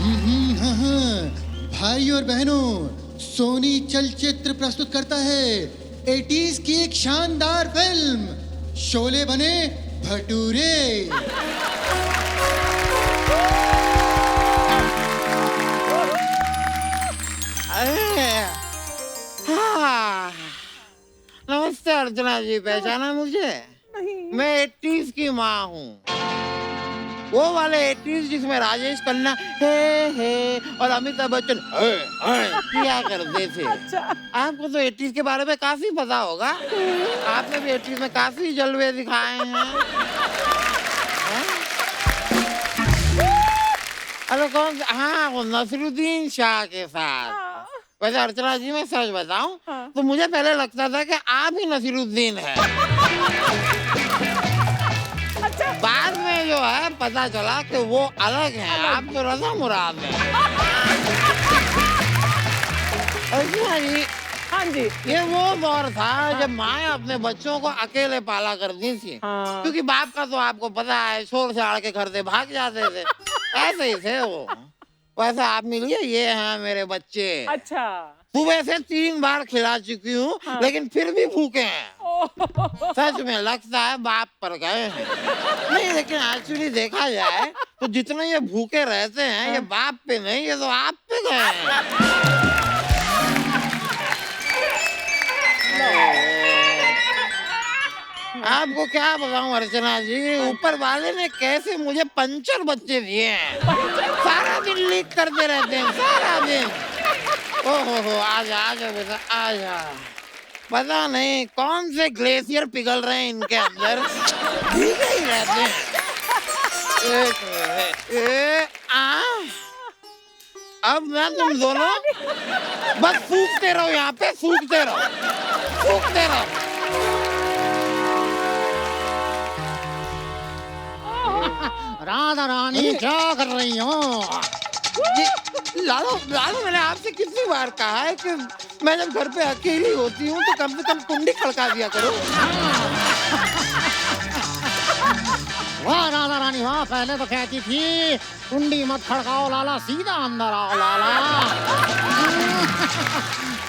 हाँ हाँ भाई और बहनों, सोनी चलचित्र प्रस्तुत करता है 80s की एक शानदार फिल्म शोले बने भटूरे। नमस्ते अर्चना जी, पहचाना मुझे? नहीं। मैं 80s की माँ हूँ, वो वाले 80s जिसमें राजेश खन्ना हे और अमिताभ बच्चन किया करते थे। अच्छा। आपको तो 80s के बारे में काफी पता होगा, आपने भी 80s में काफी जलवे दिखाए हैं। अरे कौन? हाँ, वो नसरुद्दीन शाह के साथ। वैसे अर्चना जी, मैं सच बताऊं तो मुझे पहले लगता था कि आप ही नसीरुद्दीन है। अच्छा। बाद में जो है पता चला कि वो अलग हैं, आप तो रज़ा मुराद हैं। अर्चना जी, हाँ जी। ये वो दौर था जब माएँ अपने बच्चों को अकेले पाला करती थी, क्योंकि बाप का तो आपको पता है, छोड़ छाड़ के घर से भाग जाते थे। ऐसे ही थे वो। वैसे आप मिलिए, ये हैं मेरे बच्चे। अच्छा। सुबह से 3 बार खिला चुकी हूँ, लेकिन फिर भी भूखे हैं। सच में लगता है बाप पर गए हैं। नहीं, लेकिन एक्चुअली देखा जाए तो जितने ये भूखे रहते हैं, ये बाप पे नहीं, ये तो आप पे गए हैं। आपको क्या बताऊं अर्चना जी, ऊपर वाले ने कैसे मुझे पंचर बच्चे दिए हैं। सारा दिन लीक करते रहते हैं, सारा दिन। ओहो, आजा आजा बेटा, आजा। पता नहीं कौन से ग्लेशियर पिघल रहे हैं इनके अंदर, भीगे ही रहते हैं। अब ना तुम दोनों बस सूखते रहो, यहाँ पे सूखते रहो, सूखते रहो। राधा रानी क्या कर रही हो? लालो लालो, मैंने आपसे कितनी बार कहा है कि मैं जब घर पे अकेली होती हूँ तो कम से कम कुंडी खड़का दिया करो। वाह राधा रानी वाह, पहले तो कहती थी कुंडी मत खड़काओ लाला, सीधा अंदर आओ लाला।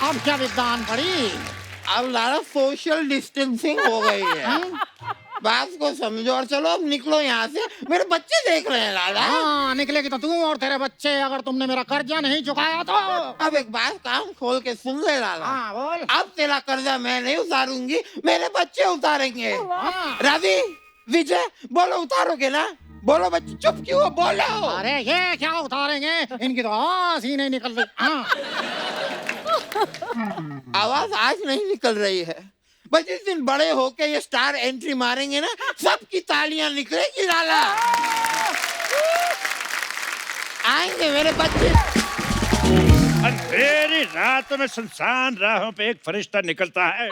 अब क्या विद्वान पड़ी? अब लाला सोशल डिस्टेंसिंग हो गई है। बात को समझो और चलो अब निकलो यहाँ से, मेरे बच्चे देख रहे हैं लाला। हाँ, निकलेगी तो तू और तेरे बच्चे, अगर तुमने मेरा कर्जा नहीं चुकाया तो। अब एक बात कान खोल के सुन ले लाला। हाँ बोल। अब तेरा कर्जा मैं नहीं उतारूंगी, मेरे बच्चे उतारेंगे। हाँ। रवि, विजय, बोलो उतारोगे ना? बोलो बच्चे, चुप क्यों हो, बोलो। अरे ये क्या उतारेंगे, इनकी तो आवाज ही नहीं निकल रही। हाँ। आवाज आज नहीं निकल रही है, बस जिस दिन बड़े होके ये स्टार एंट्री मारेंगे ना, सबकी तालियां निकलेगी लाला। आएंगे मेरे बच्चे। अंधेरी रात में सुनसान राहों पे एक फरिश्ता निकलता है,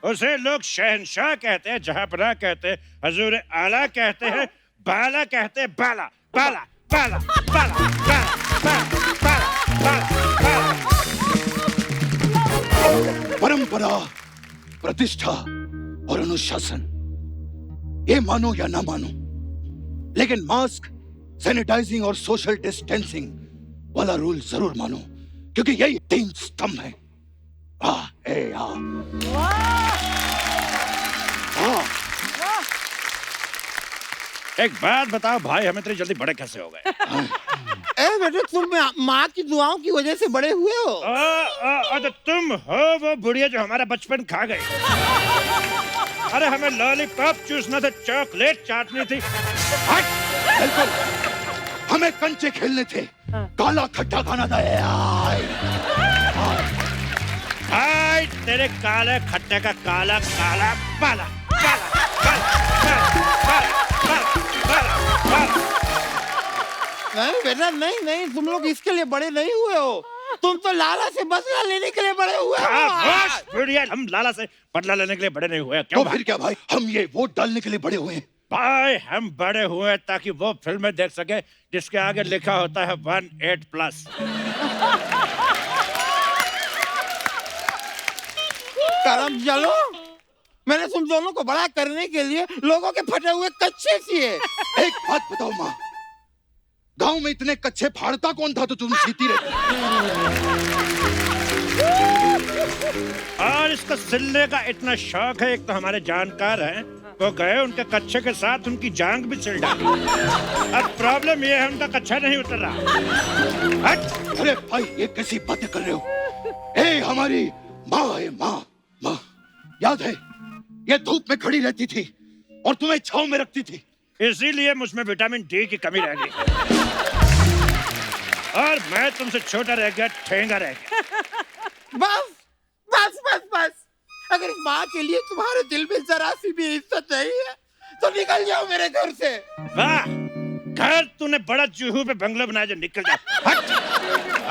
उसे लोग शहंशाह कहते हैं, जहांपनाह कहते हैं, हजूर आला कहते हैं, बाला कहते हैं, बाला बाला बाला बाला बाला बाला बाला। परंपरा, प्रतिष्ठा और अनुशासन, ये मानो या ना मानो, लेकिन मास्क, सैनिटाइजिंग और सोशल डिस्टेंसिंग वाला रूल जरूर मानो, क्योंकि यही 3 स्तंभ है। एक बात बताओ भाई, हम इतनी जल्दी बड़े कैसे हो गए? ए बेटे, तुम माँ की दुआओं की वजह से बड़े हुए हो। तो तुम हो वो बुढ़िया जो हमारा बचपन खा गई। अरे हमें लॉलीपॉप चूसना था, चॉकलेट चाटनी थी। बिल्कुल, हमें कंचे खेलने थे, काला खट्टा खाना था। भाई तेरे काले खट्टे का काला काला बाला बाला बाला बाला बाला बाला। नहीं बेटा, नहीं नहीं, तुम लोग इसके लिए बड़े नहीं हुए हो, तुम तो लाला से बदला लेने के लिए बड़े हुए हो। बुढ़िया, हम लाला से बदला लेने के लिए बड़े नहीं हुए। क्यों तो फिर क्या भाई, हम ये वोट डालने के लिए बड़े हुए हैं। भाई हम बड़े हुए ताकि वो फिल्में देख सके जिसके आगे लिखा होता है 18+। करम चलो, मैंने तुम दोनों को बड़ा करने के लिए लोगों के फटे हुए कच्चे सिए। एक बात बताओ माँ, गांव में इतने कच्चे फाड़ता कौन था तो तुम सीती रहती। और इसको सिलने का इतना शौक है, एक तो हमारे जानकार हैं, वो गए उनके कच्चे के साथ उनकी जांग भी सिल डाली। अब प्रॉब्लम ये है उनका कच्चा नहीं उतर रहा। हट! अरे भाई ये कैसी बातें कर रहे हो? ए हमारी माँ है, माँ माँ याद है ये धूप में खड़ी रहती थी और तुम्हें छांव में रखती थी, इसीलिए मुझमें विटामिन डी की कमी रह गई और मैं तुमसे छोटा रह गया, ठेंगा रह गया। बस बस बस बस, अगर इस माँ के लिए तुम्हारे दिल में जरा सी भी इज्जत नहीं है तो निकल जाओ मेरे घर से। वाह, घर तूने बड़ा जुहू पे बंगला बनाया जो निकल जा। हट!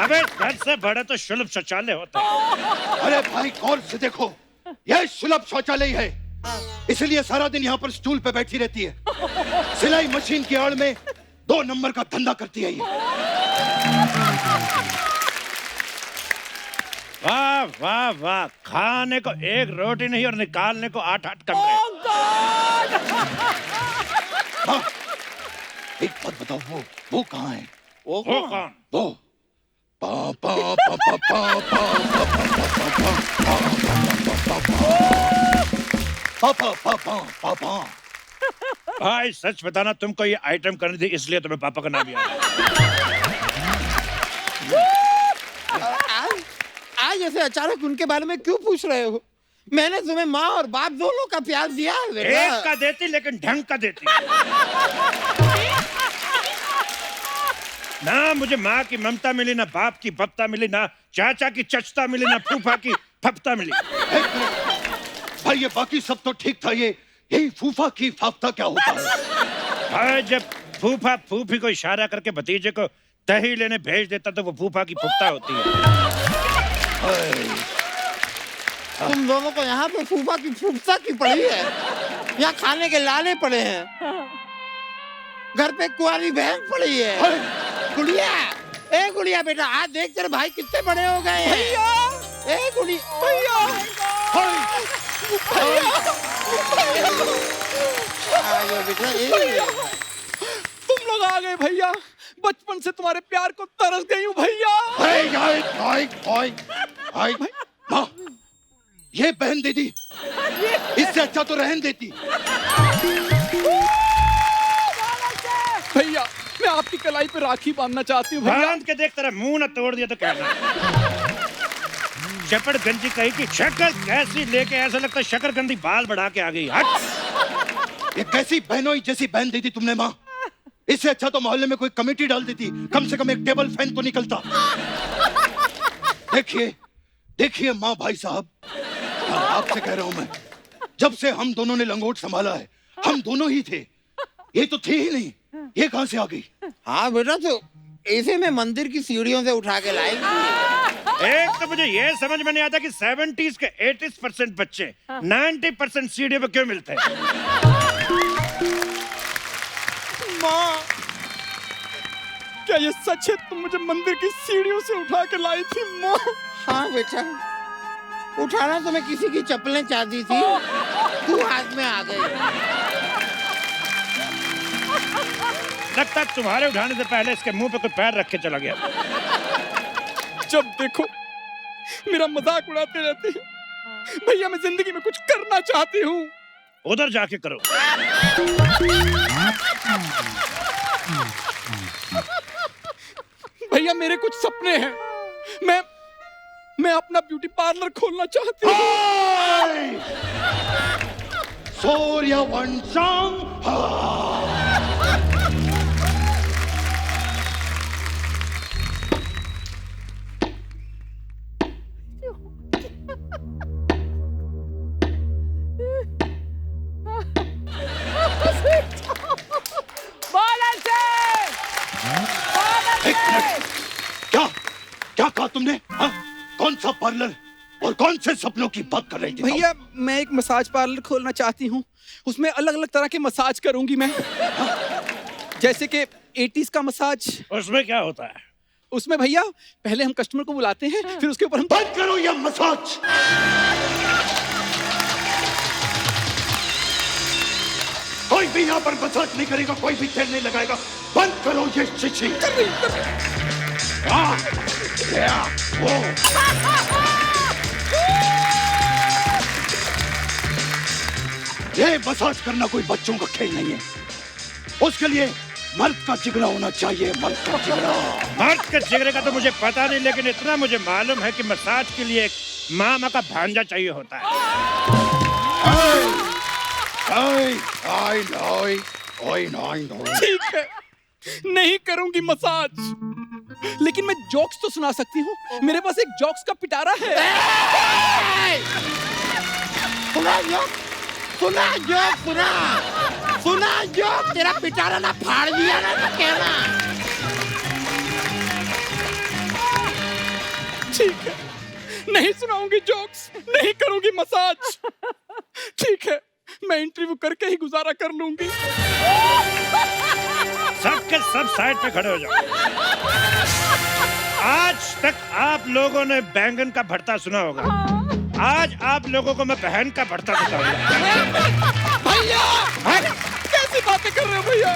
अबे घर से बड़ा तो सुलभ शौचालय होता है। अरे भाई गौर से देखो, यह सुलभ शौचालय है, इसलिए सारा दिन यहाँ पर स्टूल पे बैठी रहती है। सिलाई मशीन की आड़ में 2 नंबर का धंधा करती है ये। वाह वाह वाह, खाने को 1 रोटी नहीं और निकालने को 8-8 कमरे। हाँ, एक बात बताओ, वो कहाँ है? वो कौन? वो पा पा पा पा पा पा पा पा पा। भाई सच बताना, तुमको ये आइटम करनी थी इसलिए तुम्हें पापा का नाम याद है। आज ऐसे अचानक उनके बारे में क्यों पूछ रहे हो? मैंने तुम्हें माँ और बाप दोनों का प्यार दिया है बेटा। एक का देती लेकिन ढंग का देती। ना मुझे माँ की ममता मिली, ना बाप की बप्ता मिली, ना चाचा की चचता मिली, ना फूफा की फप्ता मिली। भाई ये बाकी सब तो ठीक था, यही फूफा की फाफ्ता क्या होता है? भाई जब फूफा फूफी को इशारा करके भतीजे को दही लेने भेज देता तो वो फूफा की फुफ्ता होती है। तुम दोनों को यहाँ पे फूफा की फुफ्ता की पड़ी है, यहाँ खाने के लाले पड़े हैं, घर पे कुंवारी बहन पड़ी है। गुड़िया, ए गुड़िया बेटा, आज देख तेरे भाई कितने बड़े हो गए हैं। भैया, ए गुड़िया, भैया, तुम लोग आ गए भैया, बचपन से तुम्हारे प्यार को तरस गई हूँ भैया। माँ, ये बहन दीदी, इससे अच्छा तो रहन देती। भैया मैं आपकी कलाई पे राखी बांधना चाहती हूँ भैया। बांध के देख, तेरा मुंह ना तोड़ दिया तो कहना। चपड़ गंजी कही कि शक्कर कैसी लेके ऐसा लगता है शक्कर गंदी बाल बढ़ा के आ गई। हट! ये कैसी बहनों जैसी बहन दी थी तुमने माँ? इससे अच्छा तो मोहल्ले में कोई कमेटी डाल देती, कम से कम एक टेबल फैन तो निकलता। देखिए देखिए माँ भाई साहब, आपसे कह रहा हूं मैं, जब से हम दोनों ने लंगोट संभाला है, हम दोनों ही थे, ये तो थी ही नहीं, ये कहां से आ गई? हाँ बेटा, तो इसे मैं मंदिर की सीढ़ियों से उठा के लाई थी। एक तो मुझे ये समझ में नहीं आता कि 70s के 80% बच्चे 90% सीढ़ी पे क्यों मिलते हैं। माँ, क्या ये सच है? तुम मुझे मंदिर की सीढ़ियों से उठा के लाई थी माँ? हाँ बेटा, उठाना तो मैं किसी की चप्पलें चाहती थी, तू हाथ में आ गई। लगता है तुम्हारे उठाने से पहले इसके मुंह पे कोई पैर रख के चला गया। जब देखो मेरा मजाक उड़ाते रहते हैं भैया, मैं जिंदगी में कुछ करना चाहती हूँ। उधर जाके करो। भैया मेरे कुछ सपने हैं, मैं अपना ब्यूटी पार्लर खोलना चाहती हूँ। सूर्यवंशम। क्या क्या कहा तुमने? हाँ? कौन सा पार्लर और कौन से सपनों की बात कर रही थी? भैया मैं एक मसाज पार्लर खोलना चाहती हूँ, उसमें अलग अलग तरह के मसाज करूंगी मैं। जैसे कि 80s का मसाज। उसमें क्या होता है? उसमें भैया पहले हम कस्टमर को बुलाते हैं, फिर उसके ऊपर हम। बंद करो ये मसाज। कोई भी यहाँ पर मसाज नहीं करेगा, कोई भी तेल नहीं लगाएगा। बंद करो ये चिची। वो ये मसाज करना कोई बच्चों का खेल नहीं है। उसके लिए मर्द का जिगरा होना चाहिए, मर्द का जिगरा। मर्द के जिगरे का तो मुझे पता नहीं, लेकिन इतना मुझे मालूम है कि मसाज के लिए एक मामा का भांजा चाहिए होता है। ठीक है, नहीं करूंगी मसाज, लेकिन मैं जोक्स तो सुना सकती हूँ। मेरे पास एक जोक्स का पिटारा है। सुना जो तेरा पिटारा ना फाड़ दिया ना तो कहना। ठीक है, नहीं सुनाऊंगी जोक्स, नहीं करूंगी मसाज। ठीक है, मैं इंटरव्यू करके ही गुजारा कर लूंगी। सबके सब साइड पे खड़े हो जाओ। आज तक आप लोगों ने बैंगन का भरता सुना होगा, आज आप लोगों को मैं बहन का भरता बताऊंगा। भैया, कैसी बातें कर रहे हो भैया?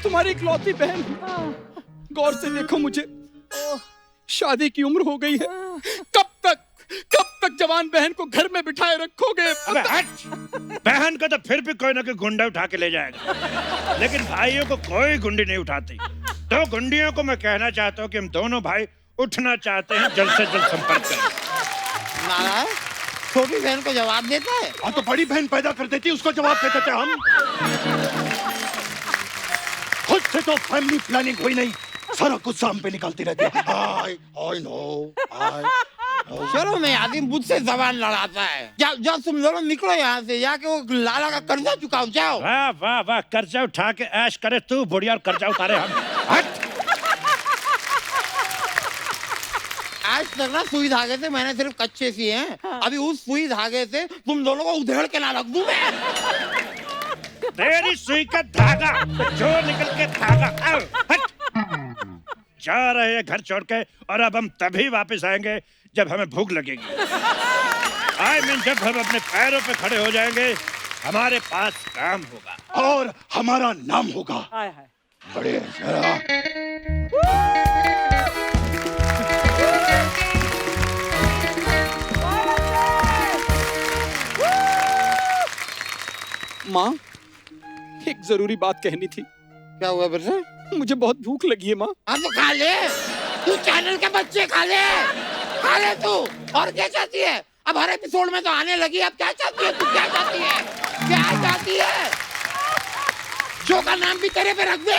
तुम्हारी इकलौती बहन, गौर से देखो मुझे, शादी की उम्र हो गई है। कब तक जवान बहन को घर में बिठाए रखोगे? अबे हट! बहन को तो फिर भी कोई ना कोई गुंडा उठा के ले जाएगा, लेकिन भाइयों को कोई गुंडी नहीं उठाती। तो गुंडियों को मैं कहना चाहता हूँ कि हम दोनों भाई उठना चाहते हैं, जल्द से जल्द संपर्क करें। नारायण छोटी बहन को जवाब देता है। हाँ तो बड़ी बहन पैदा कर देती, उसको जवाब दे देते हम। खुद से तो फैमिली प्लानिंग हुई नहीं, सारा गुस्सा हम पे निकालती रहती है। I know. चलो मैं आदमी मुझसे जबान लड़ाता है। जाओ तुम दोनों निकलो यहाँ से, जाके वो लाला का कर्जा चुकाओ। जाओ। वाह वाह वाह, कर्जा उठा के ऐश करे तू बुढ़िया, और कर्जा उतारे हम। हट! आज तक ना सुई धागे से मैंने सिर्फ कच्चे सिए हैं। अभी उस सुई धागे से तुम दोनों को उधेड़ के ना रख दूं मैं। तेरी सुई का धागा जो निकल के धागा। आओ, हट! जा रहे हैं घर छोड़ के, और अब हम तभी वापस आएंगे जब हमें भूख लगेगी। जब हम अपने पैरों पे खड़े हो जाएंगे, हमारे पास काम होगा और हमारा नाम होगा। हाय हाय। बड़े जरा माँ, एक जरूरी बात कहनी थी। क्या हुआ फिर से? मुझे बहुत भूख लगी है माँ। हाँ तो खा ले, तू चैनल के बच्चे खा ले तू। और क्या चाहती है? अब हर एपिसोड में तो आने लगी, अब क्या चाहती है? तू क्या चाहती है? क्या चाहती है? शो का नाम भी तेरे पे रख दे।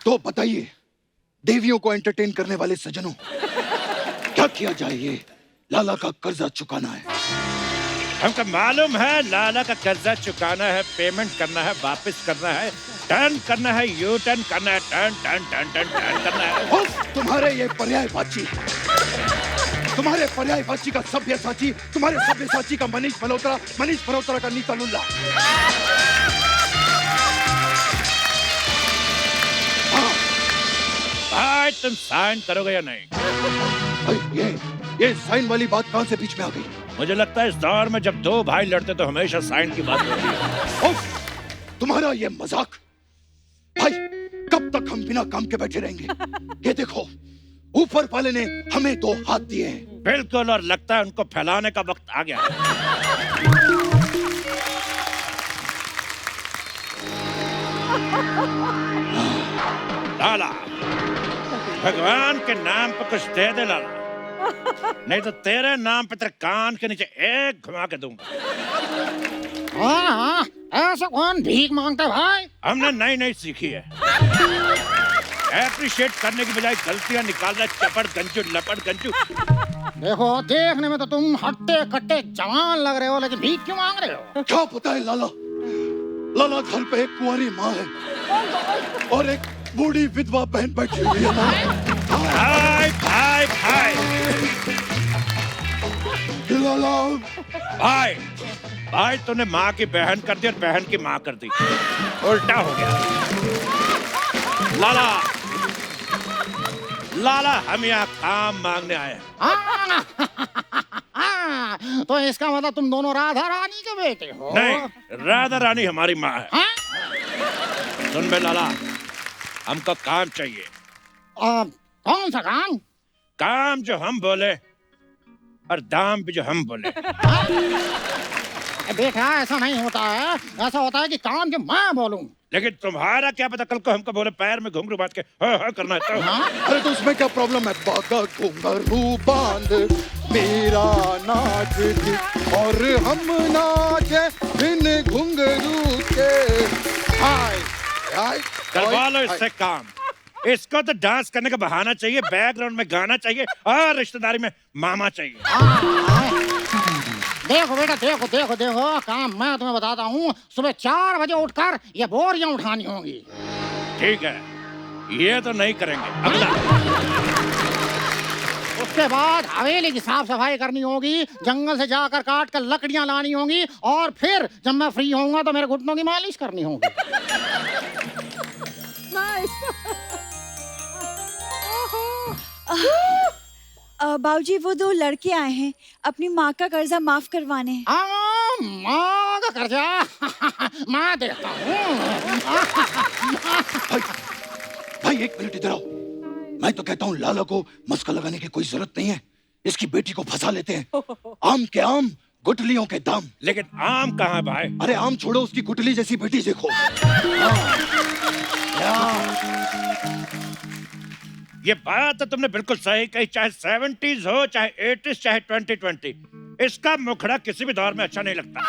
तो बताइए, देवियों को एंटरटेन करने वाले सज्जनों, क्या किया जाए? ये लाला का कर्जा चुकाना है। हमको मालूम है लाला का कर्जा चुकाना है, पेमेंट करना है, वापस करना है, टर्न करना है, यू टर्न करना है, टर्न करना है। तुम्हारे ये पर्यायवाची, तुम्हारे पर्यायवाची का सभ्यसाची, तुम्हारे सभ्यसाची का मनीष मल्होत्रा का नीता लुल्ला। भाई तुम साइन करोगे या नहीं? ये साइन वाली बात कहां से बीच में आ गई? मुझे लगता है इस दौर में जब दो भाई लड़ते तो हमेशा साइन की बात होती है। तुम्हारा ये मजाक भाई, कब तक हम बिना काम के बैठे रहेंगे? ये देखो, ऊपर वाले ने हमें 2 हाथ दिए हैं। बिल्कुल, और लगता है उनको फैलाने का वक्त आ गया है। लाला, भगवान के नाम पर कुछ दे दे लाला, नहीं तो तेरे नाम पे तेरे कान के नीचे एक घुमा के दूंगा। हाँ, ऐसा कौन भीख मांगता भाई? हमने नई नई सीखी है। एप्रिशिएट करने की बजाय गलतियां निकालना, चपड़ गंजू लपड़ गंजू। देखो, देखने में तो तुम हट्टे कट्टे जवान लग रहे हो, लेकिन भीख क्यों मांग रहे हो? क्या पता है लाला घर पे एक कुंवारी माँ है और एक बूढ़ी विधवा बहन बैठी हुई है। भाई भाई भाई, लाला। भाई भाई तूने माँ की बहन कर दी और बहन की माँ कर दी, उल्टा हो गया। लाला लाला हम यहाँ काम मांगने आए हैं। तो इसका मतलब तुम दोनों राधा रानी के बेटे हो? नहीं, राधा रानी हमारी माँ है। हाँ? सुन बे लाला, हमको काम चाहिए। कौन सा काम? काम जो हम बोले और दाम भी जो हम बोले। बेटा ऐसा नहीं होता है, ऐसा होता है कि काम जो मैं बोलूं। लेकिन तुम्हारा क्या पता, कल को हमको बोले पैर में घुंघरू बांध के हाँ करना है तो। हाँ? अरे तो उसमें क्या प्रॉब्लम है? बागा घुंघरू बांध मेरा नाच थी और हम नाचे बिन घुंघरू के। हाय हाय करवा लो इससे काम। इसको तो डांस करने का बहाना चाहिए, बैकग्राउंड में गाना चाहिए और रिश्तेदारी में मामा चाहिए। देखो बेटा, देखो देखो देखो, काम मैं तुम्हें बताता हूँ। सुबह 4 बजे उठकर ये बोरियां उठानी होंगी। ठीक है, ये तो नहीं करेंगे। अगला। उसके बाद हवेली की साफ सफाई करनी होगी, जंगल से जाकर काट कर लकड़ियां लानी होंगी, और फिर जब मैं फ्री होऊंगा तो मेरे घुटनों की मालिश करनी होगी। नाइस। बाबूजी, वो 2 लड़के आए हैं अपनी माँ का कर्जा माफ करवाने। माँ का कर्जा मैं देता हूँ। भाई, भाई एक मिनट इधर आओ। मैं तो कहता हूँ लाला को मस्का लगाने की कोई जरूरत नहीं है। इसकी बेटी को फंसा लेते हैं। आम के आम, गुठलियों के दाम। लेकिन आम कहाँ है भाई? अरे आम छोड़ो, उसकी गुठली जैसी बेटी देखो। ये बात तो तुमने बिल्कुल सही कही, चाहे 70s हो, चाहे 80s, चाहे 2020, इसका मुखड़ा किसी भी दौर में अच्छा नहीं लगता।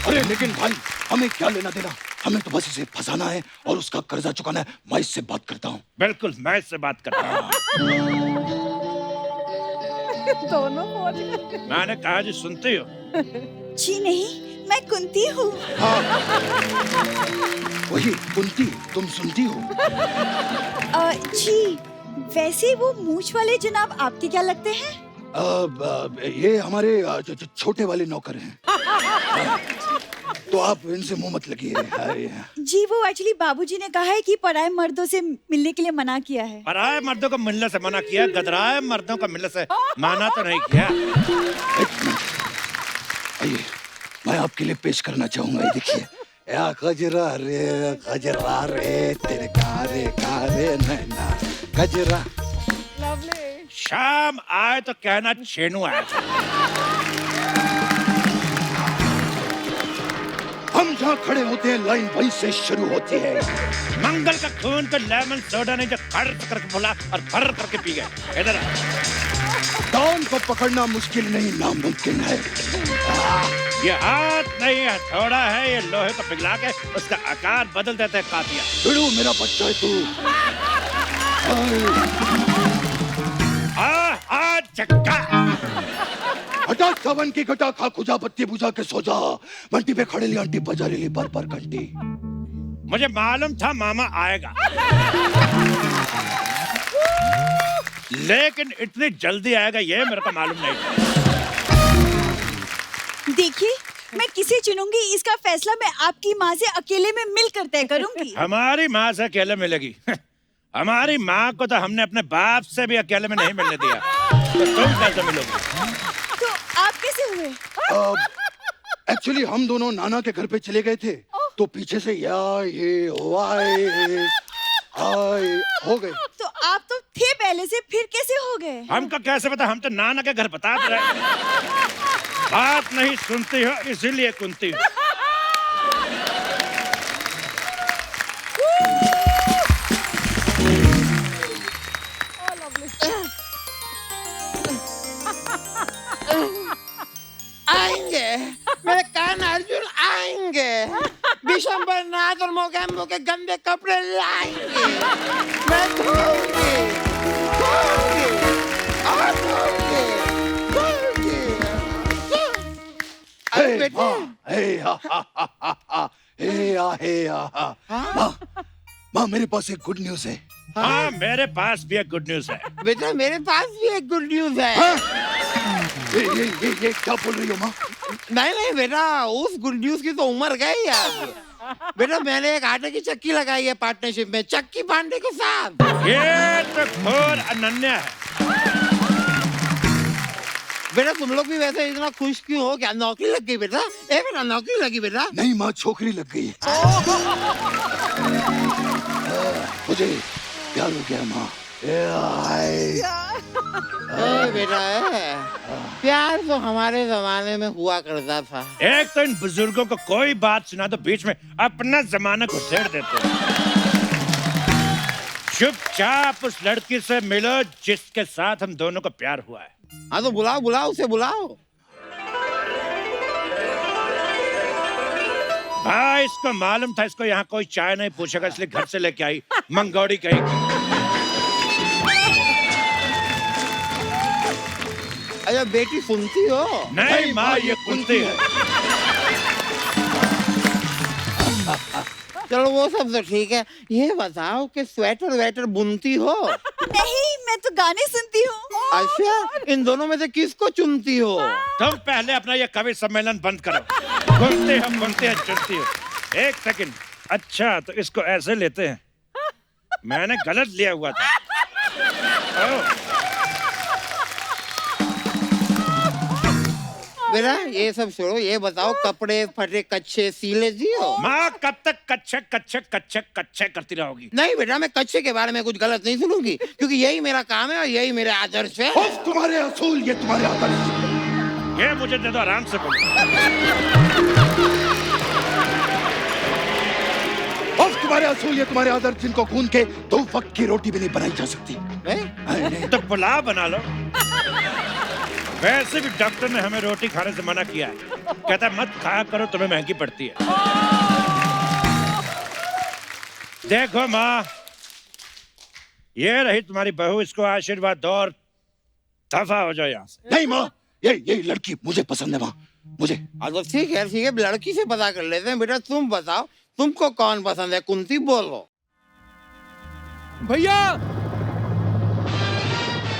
अरे लेकिन भाई हमें क्या लेना देना, हमें तो बस इसे फंसाना है और उसका कर्जा चुकाना है। मैं इससे बात करता हूँ। बिल्कुल, मैं इससे बात करता हूँ। दोनों पहुंच गए। मैंने कहा जी, सुनती हो? जी नहीं, मैं कुंती हूँ। हाँ वही कुंती, तुम सुनती हो? जी, वैसे वो मूंछ वाले जनाब आपके क्या लगते हैं? ये हमारे छोटे वाले नौकर हैं। तो आप इनसे मुंह मत लगिए। जी, वो एक्चुअली बाबूजी ने कहा है कि पराये मर्दों से मिलने के लिए मना किया है। पराये मर्दों को मिलने से मना किया, गदराए मर्दों को मिलने से माना तो नहीं किया। आइए, मैं आपके लिए पेश करना चाहूंगा। ये देखिए, या गजरा रे तेरे कारे नैना गजरा। लवली। शाम आए तो कहना छेनू आया। हम जहाँ खड़े होते हैं लाइन वहीं से शुरू होती है। मंगल का खून को लेमन सोडा ने जो खड़ करके बोला और भर करके पी गए। इधर आ। डॉन को पकड़ना मुश्किल नहीं, नामुमकिन है। ये हाथ नहीं है, हथौड़ा है। ये लोहे को पिघला के उसका आकार बदल देते हैं कातिया। बिड़ू मेरा बच्चा है तू। झटका। हटा सावन की घटा, खा खुजा बत्ती बुझा के सो जा। मंटी पे खड़े ली आंटी बजा रही पर घंटी। मुझे मालूम था मामा आएगा, लेकिन इतनी जल्दी आएगा ये मेरे को मालूम नहीं था। देखिए, मैं किसे चुनूंगी इसका फैसला मैं आपकी माँ से अकेले में मिलकर तय करूंगी। हमारी माँ से अकेले मिलेगी? हमारी माँ को तो हमने अपने बाप से भी अकेले में नहीं मिलने दिया, तो तुम कैसे मिलोगी? तो आप कैसे हुए? एक्चुअली हम दोनों नाना के घर पे चले गए थे, तो पीछे से या ये वाई हो गए। तो आप तो थे पहले से, फिर कैसे हो गए? हमको कैसे पता? हम तो नाना के घर बता रहे। बात नहीं सुनती हो इसीलिए कुंती हो। आएंगे मेरे कान अर्जुन, आएंगे विशंबर नाथ और मोगैम्बो के गंदे कपड़े लाएंगे। मैं धोऊंगी, धोऊंगी और धोऊंगी, धोऊंगी। अरे बेटा, माँ मेरे पास एक गुड न्यूज है। हाँ, मेरे पास भी एक गुड न्यूज है। बेटा मेरे पास भी एक गुड न्यूज है। ये क्या बोल रही हो माँ? नहीं नहीं बेटा, उस गुड न्यूज की तो उम्र गई है अब। बेटा मैंने एक आटे की चक्की लगाई है पार्टनरशिप में, चक्की पांडे के साथ। ये तो घोर अनन्य है। बेटा तुम लोग भी वैसे इतना खुश क्यों हो? क्या नौकरी लग गई बेटा? बेटा नौकरी लगी बेटा? नहीं माँ, छोकरी लग गई। मुझे प्यार हो गया माँ। बेटा प्यार तो हमारे जमाने में हुआ करता था। एक तो इन बुजुर्गों को कोई बात सुना तो बीच में अपना जमाना घुसेड़ देते हैं। चुपचाप उस लड़की से मिलो जिसके साथ हम दोनों को प्यार हुआ है। हाँ तो बुलाओ बुलाओ, उसे बुलाओ। हाँ, इसको मालूम था इसको यहाँ कोई चाय नहीं पूछेगा, इसलिए घर से लेके आई मंगोड़ी कहीं। अरे बेटी सुनती हो? नहीं माँ, ये कुंती है। चलो वो सब तो ठीक है, ये बताओ कि स्वेटर वेटर बुनती हो? नहीं, मैं तो गाने सुनती हूँ। अच्छा, इन दोनों में से किसको चुनती हो? तुम पहले अपना ये कवि सम्मेलन बंद करो। घूमते हम घूमते हैं, चलती हो। एक सेकंड। अच्छा तो इसको ऐसे लेते हैं, मैंने गलत लिया हुआ था। बेटा ये सब छोड़ो, ये बताओ कपड़े फटे कच्चे सीले दियो? माँ कब तक कच्चे कच्चे कच्चे कच्चे करती रहोगी? नहीं बेटा, मैं कच्चे के बारे में कुछ गलत नहीं सुनूंगी, क्योंकि यही मेरा काम है और यही मेरे आदर्श है। तुम्हारे असूल, ये तुम्हारे आदर्श। ये मुझे दे दो, आराम से बोलो। तुम्हारे असूल, ये तुम्हारे आदर्श, जिनको खून के 2 वक्त की रोटी भी नहीं बनाई जा सकती। तो पुलाव बना लो। वैसे भी डॉक्टर ने हमें रोटी खाने से मना किया है, कहता है मत खाया करो, तुम्हें महंगी पड़ती है। देखो माँ, ये रही तुम्हारी बहू, इसको आशीर्वाद दो और दफा हो जाओ यहाँ से। नहीं माँ, ये लड़की मुझे पसंद है माँ, मुझे। तो ठीक है लड़की से पता कर लेते हैं। बेटा तुम बताओ, तुमको कौन पसंद है? कुंती बोलो। भैया,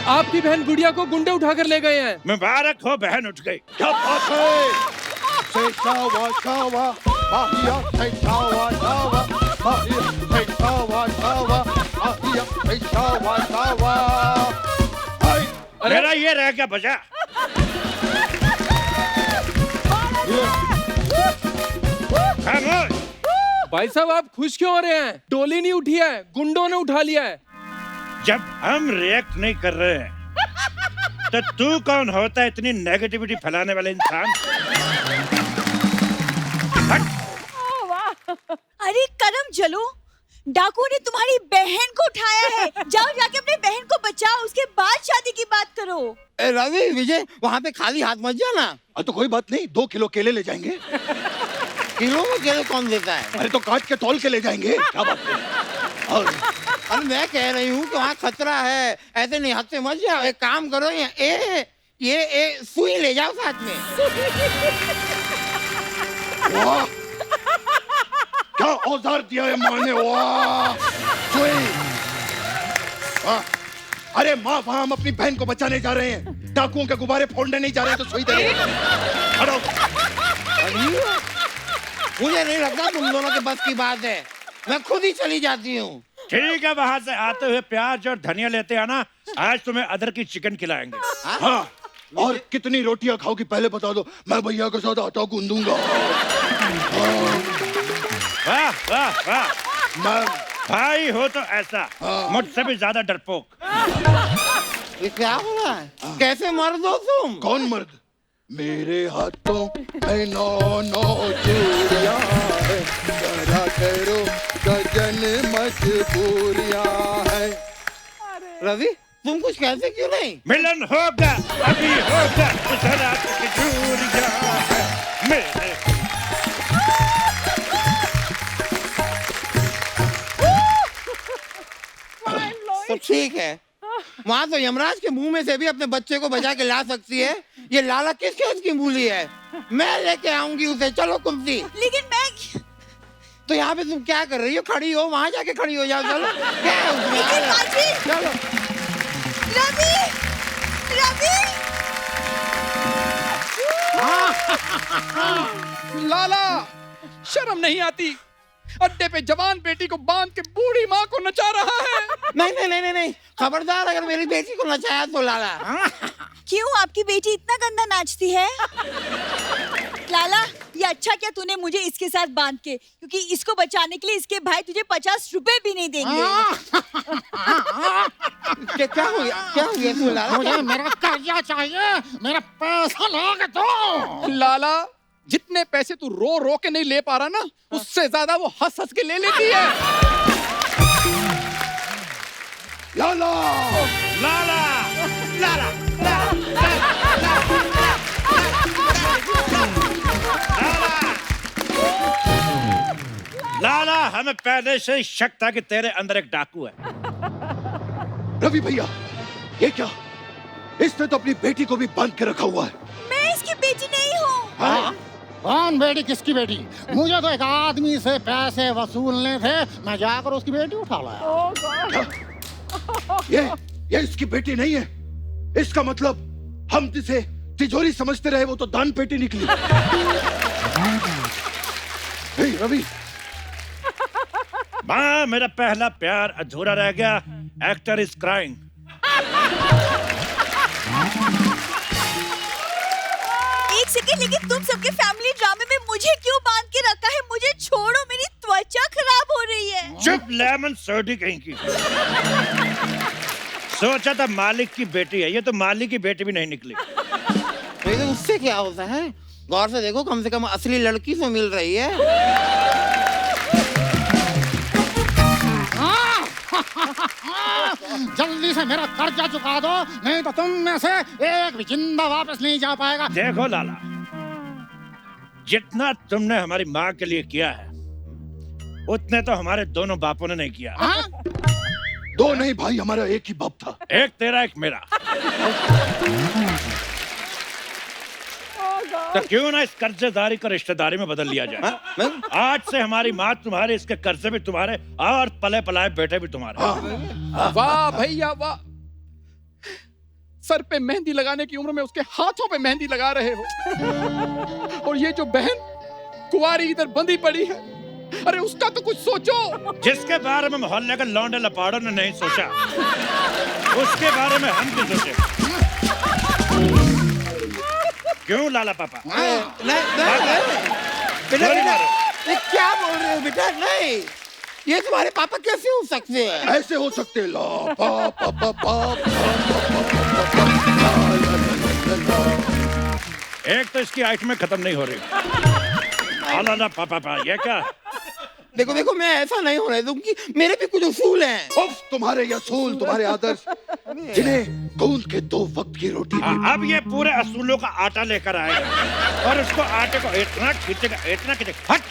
आपकी बहन गुड़िया को गुंडे उठाकर ले गए हैं। मुबारक हो, बहन उठ गई। क्या बात है? शावा शावा आहिया, शावा शावा आहिया, शावा शावा आहिया, शावा शावा। मेरा ये रह गया बजा। खामोश। भाई साहब आप खुश क्यों हो रहे हैं? डोली नहीं उठी है, गुंडों ने उठा लिया है। जब हम रिएक्ट नहीं कर रहे हैं तो तू कौन होता है इतनी नेगेटिविटी फैलाने वाले इंसान? अरे करम जलो, डाकू ने तुम्हारी बहन को उठाया है। जाओ जाके अपने बहन को बचाओ, उसके बाद शादी की बात करो। रवि विजय, वहाँ पे खाली हाथ मत जाना। तो कोई बात नहीं, 2 किलो केले ले जाएंगे। किलो में केले कौन देता है? अरे तो काट के तौल के ले जाएंगे। क्या बात है? और अरे मैं कह रही हूँ कि वहाँ खतरा है, ऐसे नहीं हाथ से मत जाओ। एक काम करो, ये सुई ले जाओ साथ में। वाह, क्या औजार दिया है माँ ने। वाह, सुई। वाह। अरे माँ, वहाँ हम अपनी बहन को बचाने जा रहे हैं, डाकुओं के गुब्बारे फोड़ने नहीं जा रहे हैं, तो सुई दे रहे हैं। हटो। मुझे नहीं लगता तुम दोनों के बस की बात है, मैं खुद ही चली जाती हूँ। ठीक है, वहां से आते हुए प्याज और धनिया लेते आना, आज तुम्हें अदर की चिकन खिलाएंगे। हाँ, और कितनी रोटियां खाओगी पहले बता दो, मैं भैया के साथ आटा गूंदूंगा। वाह वाह वाह, मैं भाई हो तो ऐसा, मुझसे भी ज्यादा डरपोक। ये क्या हो रहा है? कैसे मर्द हो तुम? कौन मर्द? मेरे हाथों में 9 चूड़ियां है, जरा करो गजन मजबूरियां है। रवि तुम कुछ कहते क्यों नहीं? मिलन होगा, अभी होगा, उस रात की चूड़ियां है मेरे। तो ठीक है, वहाँ तो यमराज के मुंह में से भी अपने बच्चे को बचा के ला सकती है। ये लाला किस खेत की मूली है? मैं लेके आऊंगी उसे। चलो कुंती। लेकिन मैं तो यहाँ पे तुम क्या कर रही हो? खड़ी हो, वहाँ जाके खड़ी हो जाओ। चलो क्या है उसमें? लेकिन बाजी, चलो रवि, रवि, लाला, शर्म नहीं आती? अड्डे पे जवान बेटी को बांध के बूढ़ी माँ को नचा रहा है। नहीं नहीं नहीं नहीं नहीं, खबरदार अगर मेरी बेटी को नचाया तो लाला। क्यों आपकी बेटी इतना गंदा नाचती है? लाला, ये अच्छा क्या तूने मुझे इसके साथ बांध के, क्योंकि इसको बचाने के लिए इसके भाई तुझे 50 रुपए भी नहीं देंगे। क्या हो गया तू लाला? मुझे मेरा कर्जा चाहिए, मेरा पैसा लोगे तो। लाला, जितने पैसे तू रो रो के नहीं ले पा रहा ना, उससे ज्यादा वो हंस हंस के ले लेती है। लाला लाला लाला लाला, हमें पहले से ही शक था कि तेरे अंदर एक डाकू है। रवि भैया, ये क्या? इसने तो अपनी बेटी को भी बांध के रखा हुआ है। मैं इसकी बेटी नहीं हूँ। हाँ? कौन बेटी? किसकी बेटी? मुझे तो एक आदमी से पैसे वसूलने थे, मैं जाकर उसकी बेटी उठा लाया। Oh God. ये इसकी बेटी नहीं है। इसका मतलब हम जिसे तिजोरी समझते रहे वो तो दान पेटी निकली। हे रवि, माँ, मेरा पहला प्यार अधूरा रह गया। Actor is crying. एक सेकंड, लेकिन तुम सबके फैमिली ड्रामे में मुझे क्यों बांध के रखा है? मुझे छोड़ो, मेरी त्वचा खराब हो रही है। चुप, लेमन सोडी कहीं की। सोचा था मालिक की बेटी है, ये तो मालिक की बेटी भी नहीं निकली। लेकिन उससे क्या होता है? गौर से देखो, कम से कम असली लड़की से मिल रही है। जल्दी से मेरा कर्जा चुका दो, नहीं तो तुम में से एक भी जिंदा वापस नहीं जा पाएगा। देखो लाला, जितना तुमने हमारी माँ के लिए किया है, उतने तो हमारे दोनों बापों ने नहीं किया। दो नहीं भाई, हमारा एक ही बाप था। एक तेरा, एक मेरा। तो क्यों ना इस कर्जेदारी को रिश्तेदारी में बदल लिया जाए? आज से हमारी माँ तुम्हारे, इसके कर्जे भी तुम्हारे, और पले पलाए बेटे भी तुम्हारे। वाह भैया वाह, सर पे मेहंदी लगाने की उम्र में उसके हाथों पे मेहंदी लगा रहे हो। और ये जो बहन कुंवारी इधर बंधी पड़ी है, अरे उसका तो कुछ सोचो। जिसके बारे में मोहल्ले के लौंडे लपाड़ों ने नहीं सोचा, उसके बारे में हम भी सोचे। क्यों लाला पापा? बेटा ये क्या बोल रहे हो बेटा? नहीं, ये तुम्हारे पापा कैसे हो सकते हैं? ऐसे हो सकते। ला पा पा पा पा। एक तो इसकी आइटमें खत्म नहीं हो रही। लाला पापा, ये क्या? देखो देखो, मैं ऐसा नहीं होने दूंगी, मेरे भी कुछ उसूल हैं। उफ, तुम्हारे असूल, तुम्हारे आदर्श, जिन्हें गूंद के 2 वक्त की रोटी। अब ये पूरे असूलों का आटा लेकर आएगा और उसको आटे को इतना खींचेगा, इतना खींचेगा। हट!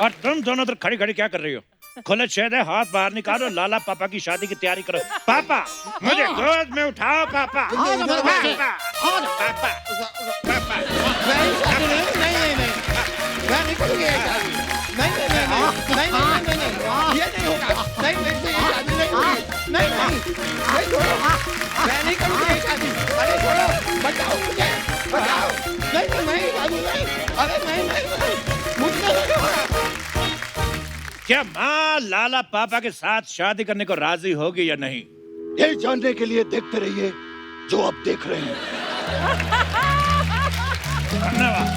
और तुम दोनों उधर खड़ी खड़ी क्या कर रही हो? खुले छेद है, हाथ बाहर निकालो, लाला पापा की शादी की तैयारी करो। पापा, मुझे गोद में उठाओ। पापा, पापा, पापा। नहीं नहीं नहीं, मैं नहीं करूँगी ये शादी। नहीं नहीं नहीं नहीं नहीं नहीं नहीं, ये नहीं होगा। नहीं नहीं नहीं, ये शादी नहीं होगी। नहीं नहीं नहीं, छोड़ो, मैं नहीं करूँगी ये शादी। अरे छोड़ो, बचाओ मुझे, बचाओ। नहीं नहीं नहीं, शादी नहीं। अरे नहीं नहीं नहीं, मुझसे नहीं होगा। क्या माँ लाला पापा के साथ शादी करने को राजी होगी या नहीं? ये जानने के लिए देखते रहिए जो आप देख रहे हैं। धन्यवाद।